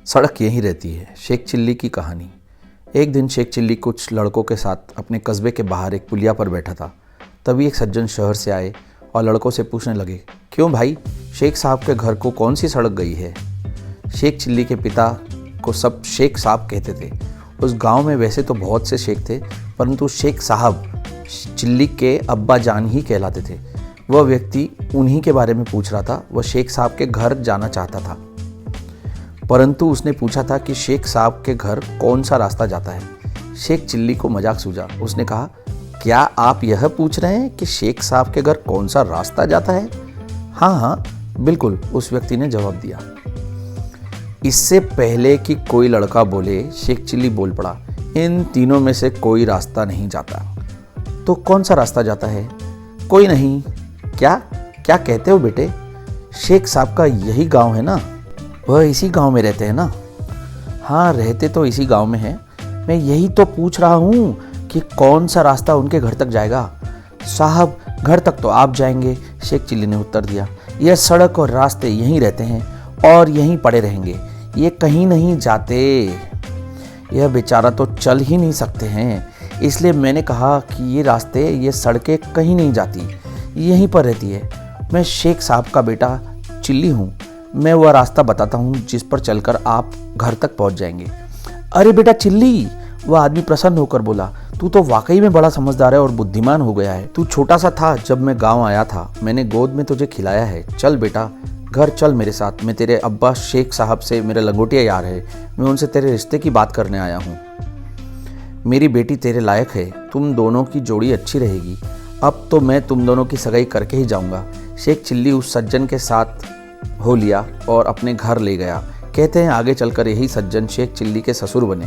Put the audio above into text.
सड़क यहीं रहती है। शेख चिल्ली की कहानी। एक दिन शेख चिल्ली कुछ लड़कों के साथ अपने कस्बे के बाहर एक पुलिया पर बैठा था। तभी एक सज्जन शहर से आए और लड़कों से पूछने लगे, क्यों भाई, शेख साहब के घर को कौन सी सड़क गई है? शेख चिल्ली के पिता को सब शेख साहब कहते थे। उस गांव में वैसे तो बहुत से शेख थे, परंतु शेख साहब चिल्ली के अब्बा जान ही कहलाते थे। वह व्यक्ति उन्हीं के बारे में पूछ रहा था। वह शेख साहब के घर जाना चाहता था, परंतु उसने पूछा था कि शेख साहब के घर कौन सा रास्ता जाता है। शेख चिल्ली को मजाक सूझा। उसने कहा, क्या आप यह पूछ रहे हैं कि शेख साहब के घर कौन सा रास्ता जाता है? हाँ हाँ बिल्कुल, उस व्यक्ति ने जवाब दिया। इससे पहले कि कोई लड़का बोले, शेख चिल्ली बोल पड़ा, इन तीनों में से कोई रास्ता नहीं जाता। तो कौन सा रास्ता जाता है? कोई नहीं। क्या क्या कहते हो बेटे? शेख साहब का यही गांव है ना? वह इसी गांव में रहते हैं ना? हाँ, रहते तो इसी गांव में हैं। मैं यही तो पूछ रहा हूँ कि कौन सा रास्ता उनके घर तक जाएगा। साहब, घर तक तो आप जाएंगे, शेख चिल्ली ने उत्तर दिया। यह सड़क और रास्ते यहीं रहते हैं और यहीं पड़े रहेंगे, ये कहीं नहीं जाते। यह बेचारा तो चल ही नहीं सकते हैं, इसलिए मैंने कहा कि ये रास्ते, ये सड़कें कहीं नहीं जाती, यहीं पर रहती है। मैं शेख साहब का बेटा चिल्ली हूँ। मैं वह रास्ता बताता हूँ जिस पर चलकर आप घर तक पहुँच जाएंगे। अरे बेटा चिल्ली, वह आदमी प्रसन्न होकर बोला, तू तो वाकई में बड़ा समझदार है और बुद्धिमान हो गया है। तू छोटा सा था जब मैं गांव आया था, मैंने गोद में तुझे खिलाया है। चल बेटा, घर चल मेरे साथ। मैं तेरे अब्बा शेख साहब से, मेरे लंगोटिया यार है, मैं उनसे तेरे रिश्ते की बात करने आया हूँ। मेरी बेटी तेरे लायक है, तुम दोनों की जोड़ी अच्छी रहेगी। अब तो मैं तुम दोनों की सगाई करके ही जाऊँगा। शेख चिल्ली उस सज्जन के साथ हो लिया और अपने घर ले गया। कहते हैं आगे चलकर यही सज्जन शेख चिल्ली के ससुर बने।